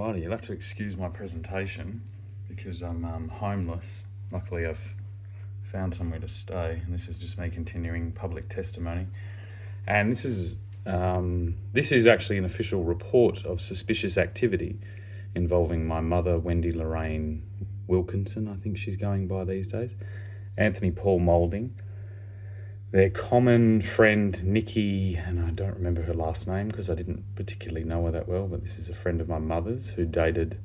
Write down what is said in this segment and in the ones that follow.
Alrighty, you'll have to excuse my presentation because I'm homeless. Luckily I've found somewhere to stay, and this is just me continuing public testimony. And this is actually an official report of suspicious activity involving my mother, Wendy Lorraine Wilkinson, I think she's going by these days, Anthony Paul Moulding, their common friend Nikki, and I don't remember her last name because I didn't particularly know her that well, but this is a friend of my mother's who dated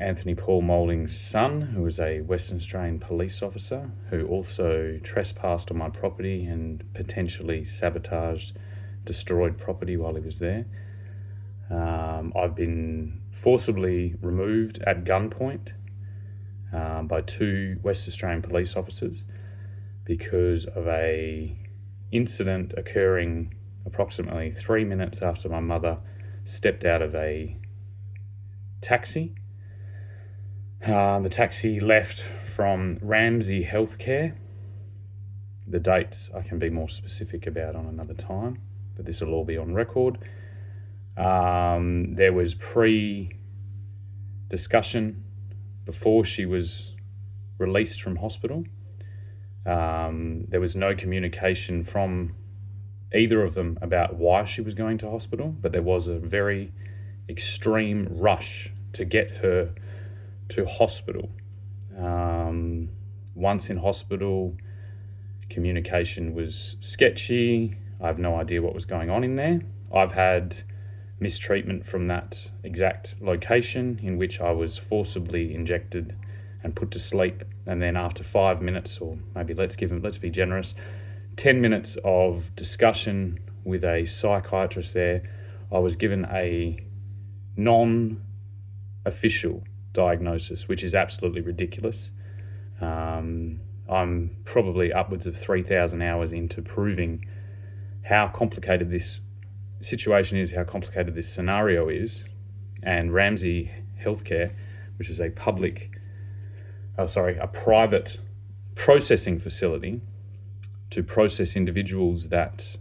Anthony Paul Moulding's son, who was a Western Australian police officer, who also trespassed on my property and potentially sabotaged, destroyed property while he was there. I've been forcibly removed at gunpoint by two West Australian police officers because of a incident occurring approximately 3 minutes after my mother stepped out of a taxi. The taxi left from Ramsay Healthcare. The dates I can be more specific about on another time, but this will all be on record. There was pre-discussion before she was released from hospital. There was no communication from either of them about why she was going to hospital, but there was a very extreme rush to get her to hospital. Once in hospital, communication was sketchy. I have no idea what was going on in there. I've had mistreatment from that exact location in which I was forcibly injected and put to sleep, and then after 5 minutes, or maybe let's be generous, 10 minutes of discussion with a psychiatrist there, I was given a non-official diagnosis, which is absolutely ridiculous. I'm probably upwards of 3,000 hours into proving how complicated this situation is, how complicated this scenario is, and Ramsay Healthcare, which is a private processing facility to process individuals that,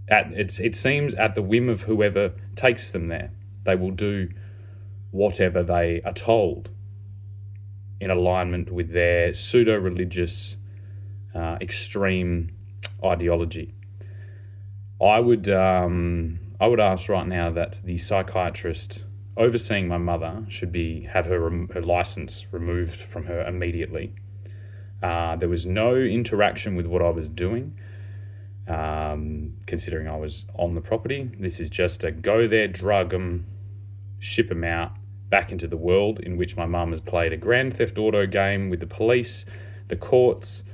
it seems at the whim of whoever takes them there, they will do whatever they are told in alignment with their pseudo-religious extreme ideology. I would ask right now that the psychiatrist overseeing my mother should have her license removed from her immediately. There was no interaction with what I was doing, considering I was on the property. This is just a go there, drug them, ship them out back into the world in which my mum has played a Grand Theft Auto game with the police, the courts,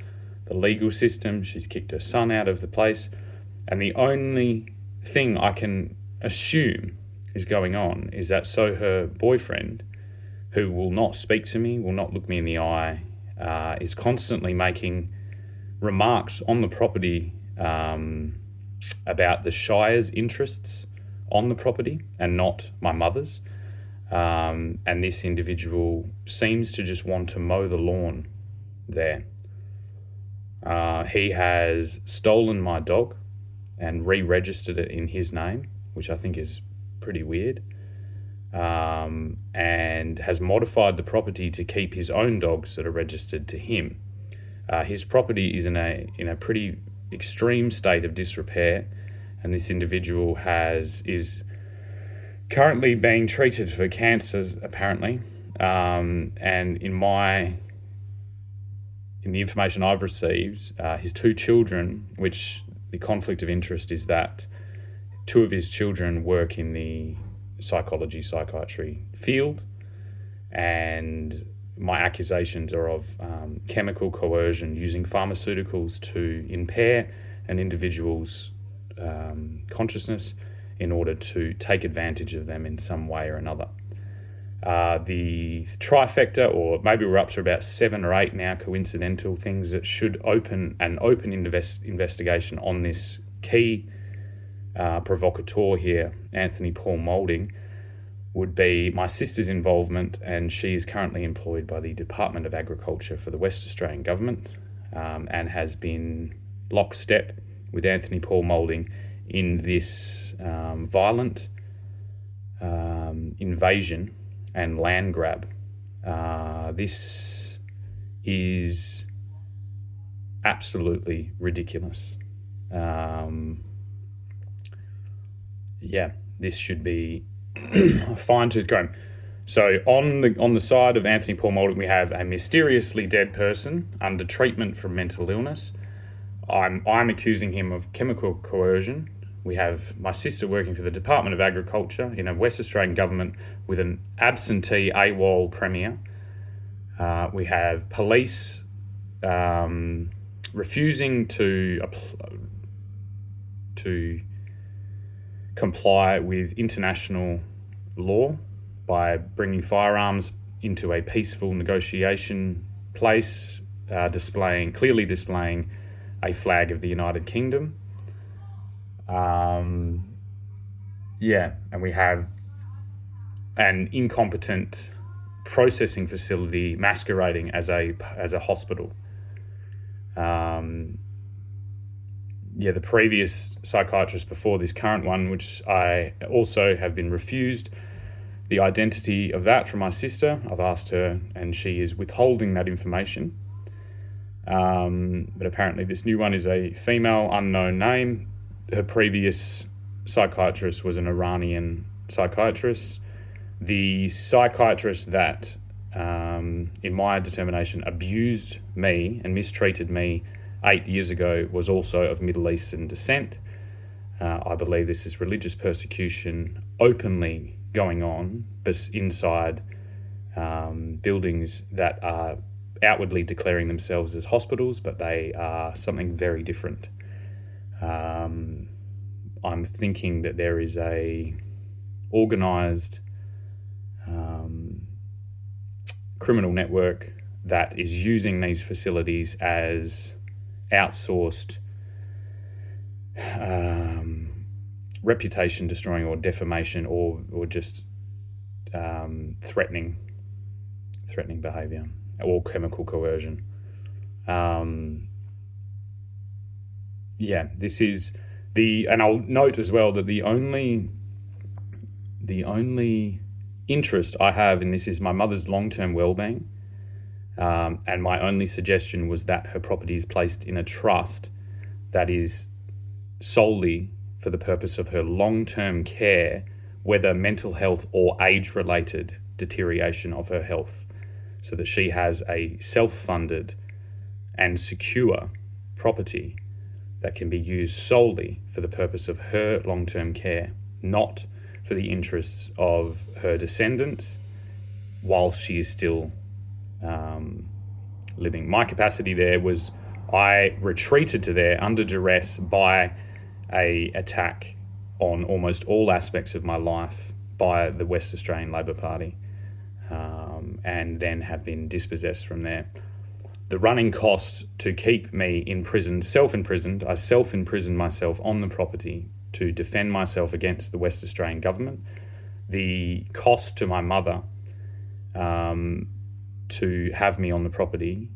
the legal system. She's kicked her son out of the place. And the only thing I can assume is going on is that so her boyfriend, who will not speak to me, will not look me in the eye, is constantly making remarks on the property about the Shire's interests on the property and not my mother's. And this individual seems to just want to mow the lawn there. He has stolen my dog and re-registered it in his name, which I think is pretty weird, and has modified the property to keep his own dogs that are registered to him. His property is in a pretty extreme state of disrepair, and this individual is currently being treated for cancers, apparently. And in the information I've received, his two children, which the conflict of interest is that two of his children work in the psychiatry field, and my accusations are of chemical coercion using pharmaceuticals to impair an individual's consciousness in order to take advantage of them in some way or another. The trifecta, or maybe we're up to about 7 or 8 now, coincidental things that should open an open investigation on this key provocateur here, Anthony Paul Moulding, would be my sister's involvement, and she is currently employed by the Department of Agriculture for the West Australian Government, and has been lockstep with Anthony Paul Moulding in this violent invasion and land grab. This is absolutely ridiculous. This should be a fine-tooth comb. So on the side of Anthony Paul Moulding, we have a mysteriously dead person under treatment for mental illness. I'm accusing him of chemical coercion. We have my sister working for the Department of Agriculture in a West Australian government with an absentee AWOL premier. We have police refusing to comply with international law by bringing firearms into a peaceful negotiation place, clearly displaying a flag of the United Kingdom. And we have an incompetent processing facility masquerading as a hospital. The previous psychiatrist before this current one, which I also have been refused the identity of that from my sister. I've asked her and she is withholding that information. But apparently this new one is a female, unknown name. Her previous psychiatrist was an Iranian psychiatrist. The psychiatrist that, in my determination, abused me and mistreated me 8 years ago was also of Middle Eastern descent. I believe this is religious persecution openly going on, but inside buildings that are outwardly declaring themselves as hospitals, but they are something very different. I'm thinking that there is a organised criminal network that is using these facilities as outsourced reputation destroying or defamation or just threatening behaviour or chemical coercion. This is and I'll note as well that the only interest I have in this is my mother's long-term well-being, and my only suggestion was that her property is placed in a trust that is solely for the purpose of her long-term care, whether mental health or age-related deterioration of her health, so that she has a self-funded and secure property that can be used solely for the purpose of her long-term care, not for the interests of her descendants while she is still living. My capacity there was I retreated to there under duress by a attack on almost all aspects of my life by the West Australian Labor Party, and then have been dispossessed from there. The running costs to keep me imprisoned, self-imprisoned, I self-imprisoned myself on the property to defend myself against the West Australian government. The cost to my mother to have me on the property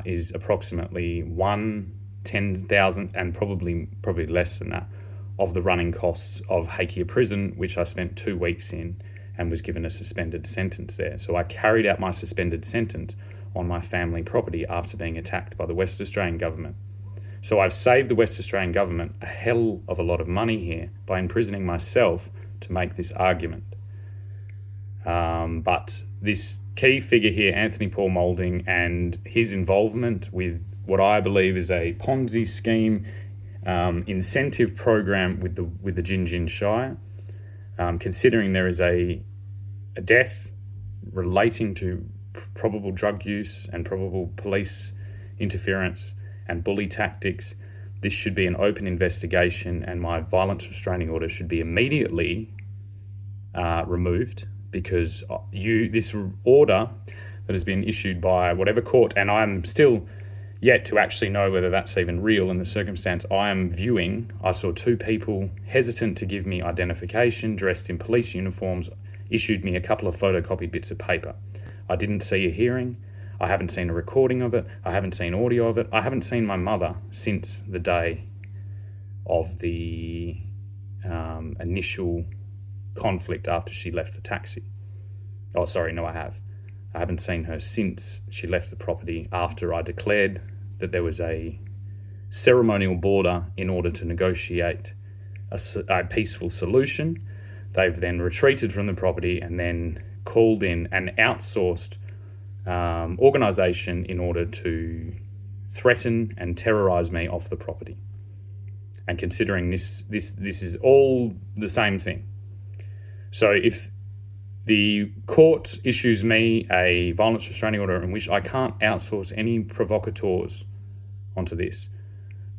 is approximately 1/10,000th, and probably less than that, of the running costs of Hakea Prison, which I spent 2 weeks in and was given a suspended sentence there. So I carried out my suspended sentence on my family property after being attacked by the West Australian government. So I've saved the West Australian government a hell of a lot of money here by imprisoning myself to make this argument. But this key figure here, Anthony Paul Moulding, and his involvement with what I believe is a Ponzi scheme incentive program with the Gin Shire, considering there is a death relating to probable drug use and probable police interference and bully tactics, this should be an open investigation, and my violence restraining order should be immediately removed, because this order that has been issued by whatever court, and I'm still yet to actually know whether that's even real in the circumstance I am viewing. I saw 2 people hesitant to give me identification, dressed in police uniforms, issued me a couple of photocopied bits of paper. I didn't see a hearing. I haven't seen a recording of it. I haven't seen audio of it. I haven't seen my mother since the day of the initial conflict after she left the taxi. Oh, sorry, no, I have. I haven't seen her since she left the property after I declared that there was a ceremonial border in order to negotiate a peaceful solution. They've then retreated from the property and then called in an outsourced organisation in order to threaten and terrorise me off the property. And considering this is all the same thing. So if the court issues me a violence restraining order in which I can't outsource any provocateurs onto this,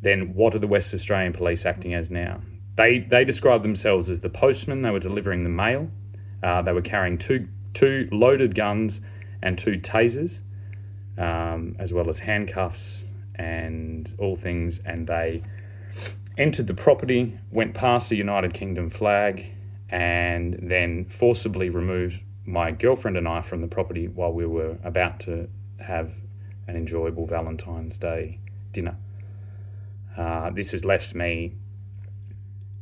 then what are the West Australian Police acting as now? They describe themselves as the postman. They were delivering the mail. They were carrying two loaded guns and 2 tasers, as well as handcuffs and all things. And they entered the property, went past the United Kingdom flag, and then forcibly removed my girlfriend and I from the property while we were about to have an enjoyable Valentine's Day dinner. This has left me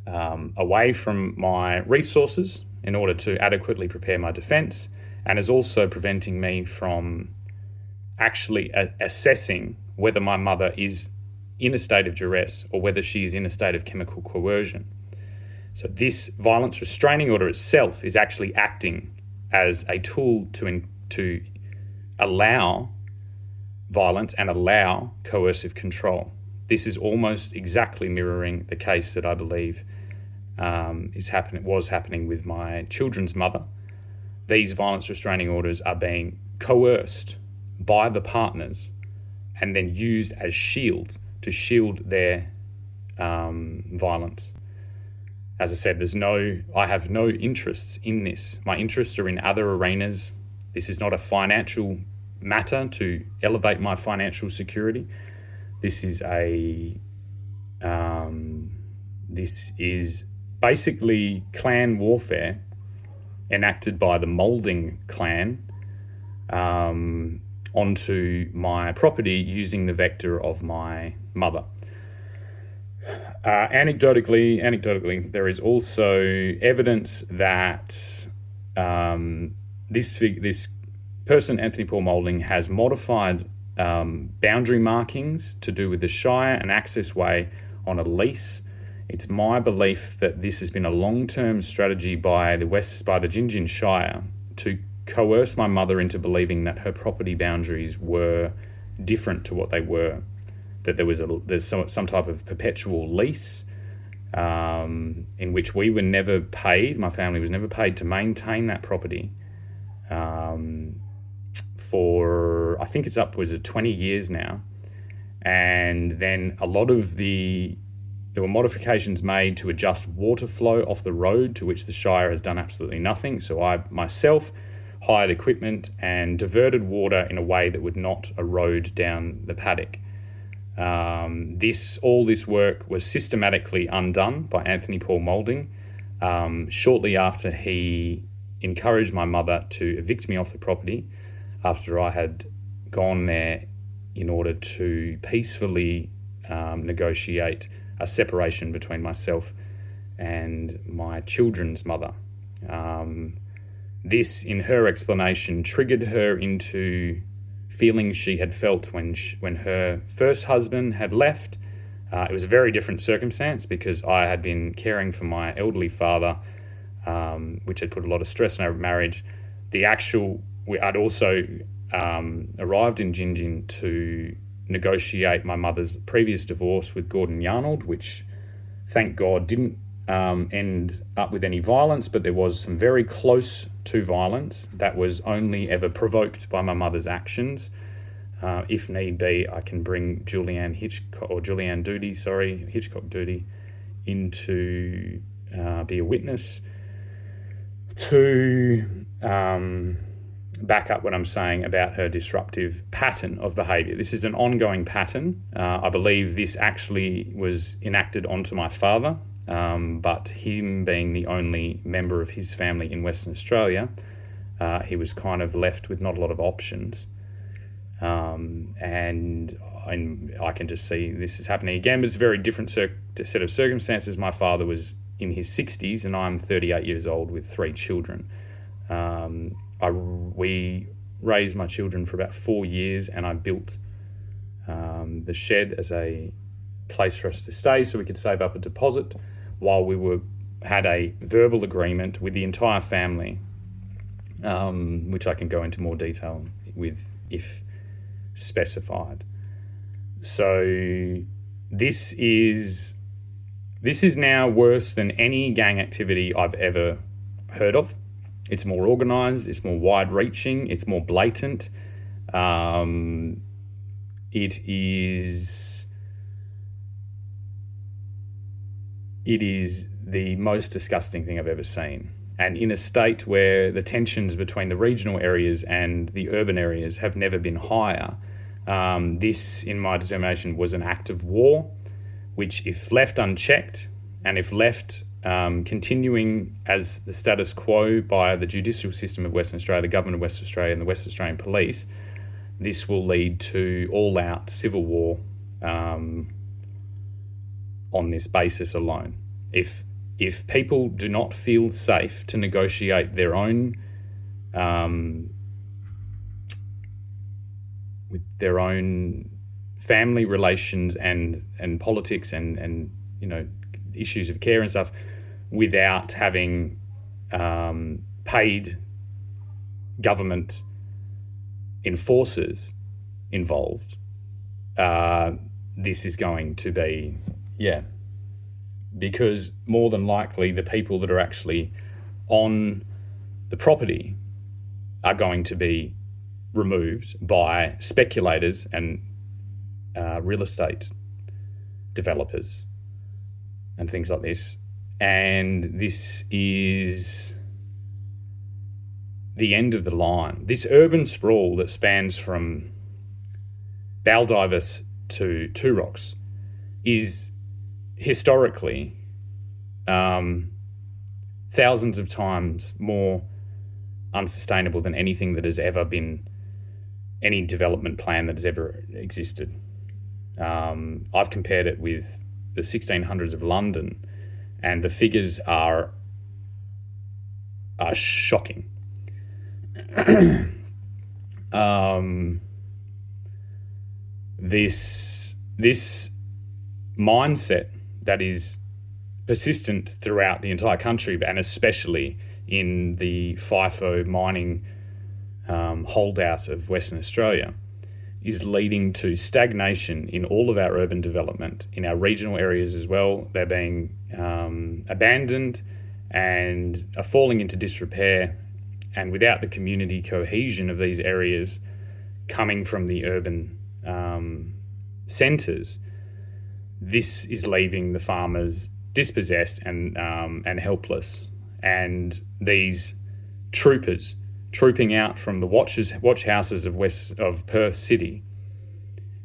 away from my resources in order to adequately prepare my defence, and is also preventing me from actually assessing whether my mother is in a state of duress or whether she is in a state of chemical coercion. So this violence restraining order itself is actually acting as a tool to allow violence and allow coercive control. This is almost exactly mirroring the case that I believe was happening with my children's mother. These violence restraining orders are being coerced by the partners and then used as shields to shield their violence. As I said, I have no interests in this. My interests are in other arenas. This is not a financial matter to elevate my financial security. This is basically clan warfare enacted by the Moulding clan onto my property using the vector of my mother. Anecdotally, there is also evidence that this person, Anthony Paul Moulding, has modified boundary markings to do with the Shire and access way on a lease. It's my belief that this has been a long-term strategy by the Gingin Shire to coerce my mother into believing that her property boundaries were different to what they were, that there's some type of perpetual lease in which we were never paid, my family was never paid to maintain that property for, I think it's upwards of 20 years now. And then there were modifications made to adjust water flow off the road, to which the Shire has done absolutely nothing. So I myself hired equipment and diverted water in a way that would not erode down the paddock. All this work was systematically undone by Anthony Paul Moulding shortly after he encouraged my mother to evict me off the property after I had gone there in order to peacefully negotiate a separation between myself and my children's mother. This, in her explanation, triggered her into feelings she had felt when her first husband had left. It was a very different circumstance because I had been caring for my elderly father, which had put a lot of stress on our marriage. I'd also arrived in Gingin to negotiate my mother's previous divorce with Gordon Yarnold, which, thank God, didn't end up with any violence, but there was some very close to violence that was only ever provoked by my mother's actions. If need be, I can bring Julianne Hitchcock Doody in to be a witness to back up what I'm saying about her disruptive pattern of behaviour. This is an ongoing pattern. I believe this actually was enacted onto my father, but him being the only member of his family in Western Australia, he was kind of left with not a lot of options. And I can just see this is happening again, but it's a very different set of circumstances. My father was in his 60s, and I'm 38 years old with 3 children. We raised my children for about 4 years, and I built the shed as a place for us to stay so we could save up a deposit while we had a verbal agreement with the entire family, which I can go into more detail with if specified. So this is now worse than any gang activity I've ever heard of. It's more organised, it's more wide-reaching, it's more blatant. It is the most disgusting thing I've ever seen. And in a state where the tensions between the regional areas and the urban areas have never been higher, this, in my determination, was an act of war, which, if left unchecked and if left continuing as the status quo by the judicial system of Western Australia, the government of Western Australia and the West Australian Police, this will lead to all-out civil war on this basis alone. If people do not feel safe to negotiate their own with their own family relations and politics and issues of care and stuff without having paid government enforcers involved, this is going to be, because more than likely the people that are actually on the property are going to be removed by speculators and real estate developers and things like this. And this is the end of the line. This urban sprawl that spans from Baldivis to Two Rocks is historically thousands of times more unsustainable than anything that has ever been, any development plan that has ever existed. I've compared it with the 1600s of London, and the figures are shocking. This mindset that is persistent throughout the entire country, and especially in the FIFO mining holdout of Western Australia, is leading to stagnation in all of our urban development, in our regional areas as well. They're being abandoned and are falling into disrepair, and without the community cohesion of these areas coming from the urban centres, this is leaving the farmers dispossessed and helpless. And these troopers trooping out from the watch houses of Perth City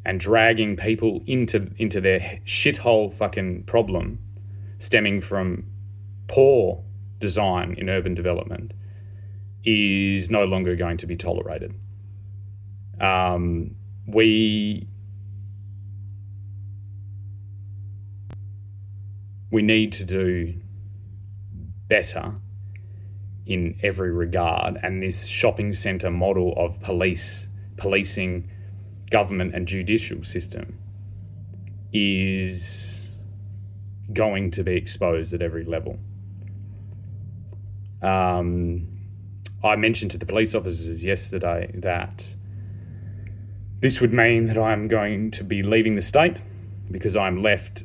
and dragging people into their shithole fucking problem stemming from poor design in urban development is no longer going to be tolerated. We need to do better in every regard, and this shopping centre model of policing, government and judicial system is going to be exposed at every level. I mentioned to the police officers yesterday that this would mean that I'm going to be leaving the state because I'm left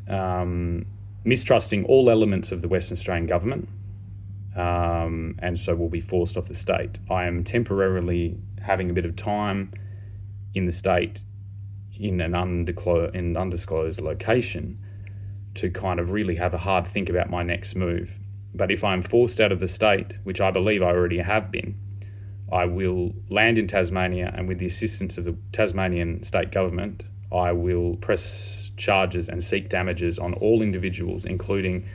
mistrusting all elements of the Western Australian government, and so will be forced off the state. I am temporarily having a bit of time in the state in an undisclosed location to kind of really have a hard think about my next move. But if I'm forced out of the state, which I believe I already have been, I will land in Tasmania, and with the assistance of the Tasmanian state government, I will press charges and seek damages on all individuals, including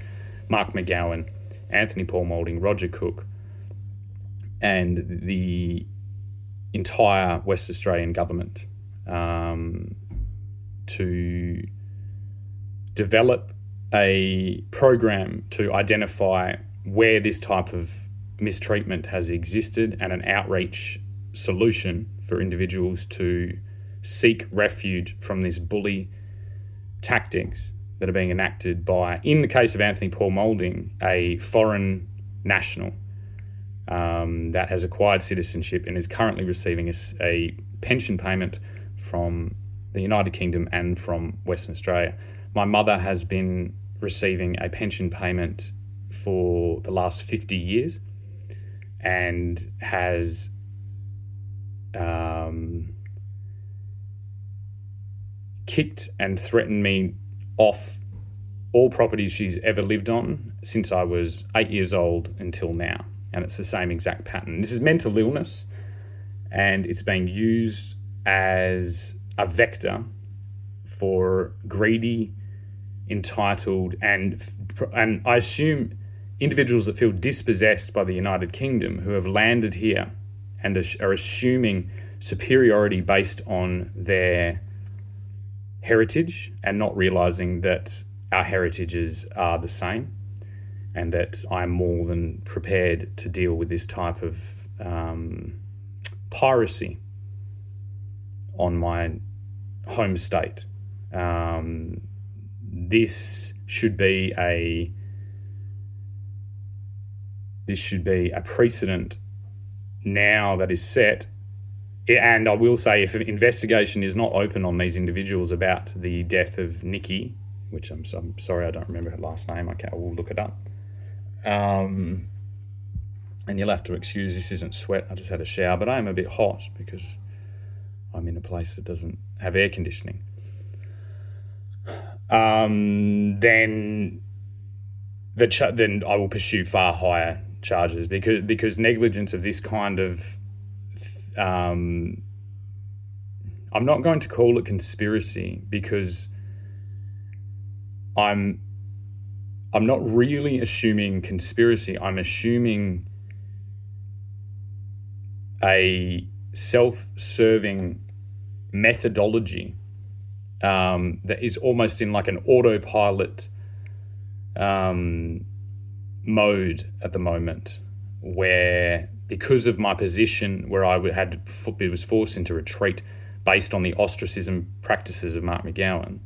Mark McGowan, Anthony Paul Moulding, Roger Cook, and the entire West Australian government, to develop a program to identify where this type of mistreatment has existed and an outreach solution for individuals to seek refuge from this bully tactics that are being enacted by, in the case of Anthony Paul Moulding, a foreign national that has acquired citizenship and is currently receiving a pension payment from the United Kingdom and from Western Australia. My mother has been receiving a pension payment for the last 50 years and has kicked and threatened me off all properties she's ever lived on since I was 8 years old until now. And it's the same exact pattern. This is mental illness, and it's being used as a vector for greedy, entitled, and I assume individuals that feel dispossessed by the United Kingdom who have landed here and are assuming superiority based on their heritage and not realizing that our heritages are the same, and that I'm more than prepared to deal with this type of piracy on my home state. This should be a precedent now that is set. And I will say, if an investigation is not open on these individuals about the death of Nikki, which I'm sorry I don't remember her last name, I will look it up. And you'll have to excuse, this isn't sweat, I just had a shower, but I am a bit hot because I'm in a place that doesn't have air conditioning. Then I will pursue far higher charges because negligence of this kind of I'm not going to call it conspiracy, because I'm not really assuming conspiracy. I'm assuming a self-serving methodology that is almost in like an autopilot mode at the moment, where because of my position where I was forced into retreat based on the ostracism practices of Mark McGowan,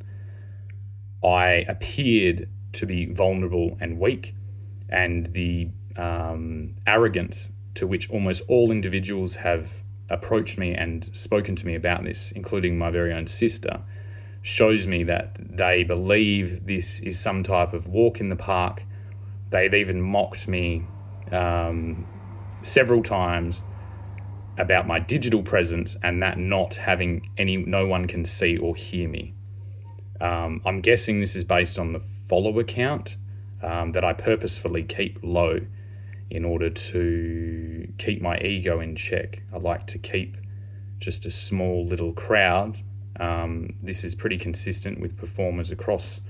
I appeared to be vulnerable and weak, and the arrogance to which almost all individuals have approached me and spoken to me about this, including my very own sister, shows me that they believe this is some type of walk in the park. They've even mocked me several times about my digital presence and that not having no one can see or hear me. I'm guessing this is based on the follower count that I purposefully keep low in order to keep my ego in check. I like to keep just a small little crowd. This is pretty consistent with performers across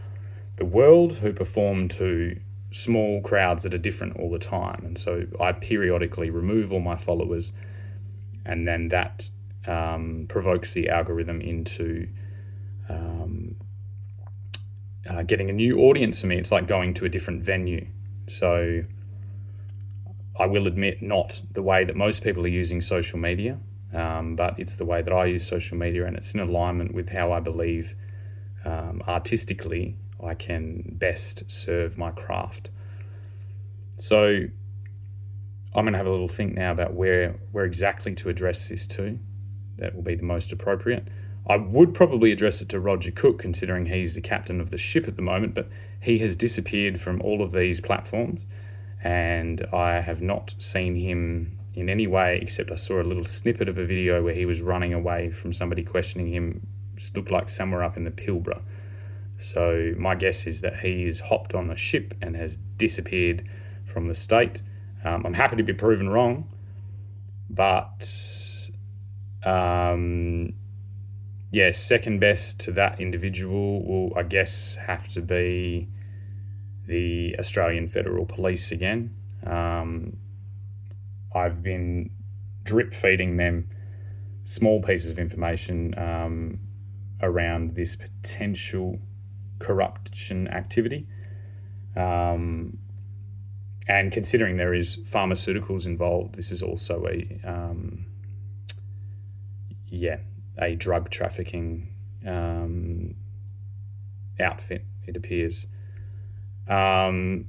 the world who perform to small crowds that are different all the time. And so I periodically remove all my followers, and then that provokes the algorithm into getting a new audience for me. It's like going to a different venue. So I will admit, not the way that most people are using social media, but it's the way that I use social media, and it's in alignment with how I believe artistically I can best serve my craft. So I'm going to have a little think now about where exactly to address this to. That will be the most appropriate. I would probably address it to Roger Cook, considering he's the captain of the ship at the moment, but he has disappeared from all of these platforms, and I have not seen him in any way, except I saw a little snippet of a video where he was running away from somebody questioning him. It looked like somewhere up in the Pilbara. So my guess is that he has hopped on a ship and has disappeared from the state. I'm happy to be proven wrong, but second best to that individual will, I guess, have to be the Australian Federal Police again. I've been drip feeding them small pieces of information around this potential corruption activity, And considering there is pharmaceuticals involved, this is also a drug trafficking outfit, it appears. I'd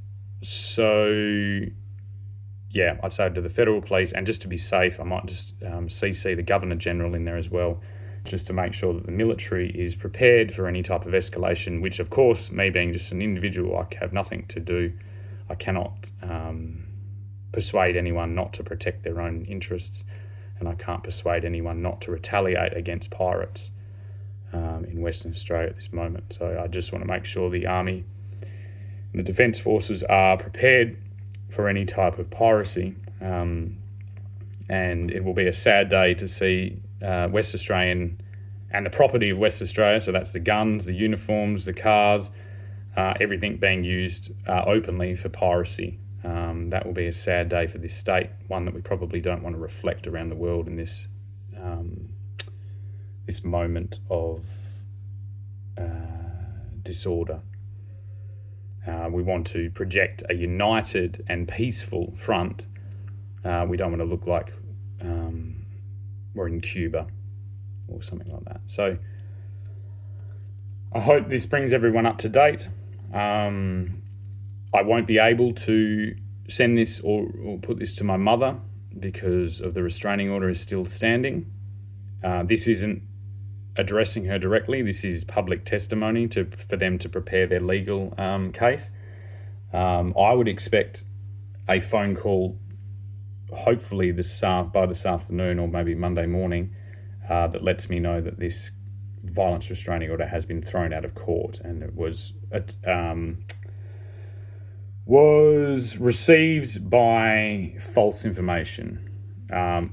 say to the federal police, and just to be safe, I might just CC the Governor General in there as well, just to make sure that the military is prepared for any type of escalation, which of course, me being just an individual, I have nothing to do. I cannot persuade anyone not to protect their own interests, and I can't persuade anyone not to retaliate against pirates in Western Australia at this moment. So I just want to make sure the Army and the Defence Forces are prepared for any type of piracy, and it will be a sad day to see West Australian and the property of West Australia, so that's the guns, the uniforms, the cars, everything being used openly for piracy. That will be a sad day for this state, one that we probably don't want to reflect around the world in this this moment of disorder. We want to project a united and peaceful front. We don't want to look like we're in Cuba or something like that. So I hope this brings everyone up to date. I won't be able to send this or put this to my mother because of the restraining order is still standing. This isn't addressing her directly. This is public testimony for them to prepare their legal case. I would expect a phone call, hopefully by this afternoon or maybe Monday morning, that lets me know that this violence restraining order has been thrown out of court, and it was received by false information.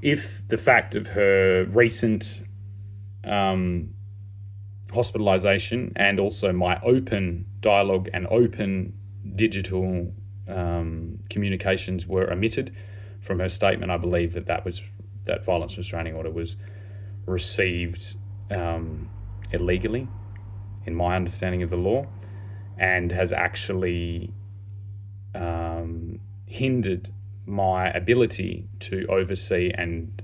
If the fact of her recent hospitalisation and also my open dialogue and open digital communications were omitted from her statement, I believe that violence restraining order was received illegally, in my understanding of the law, and has actually hindered my ability to oversee and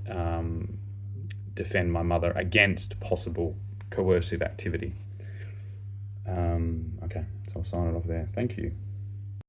defend my mother against possible coercive activity. Okay, so I'll sign it off there. Thank you.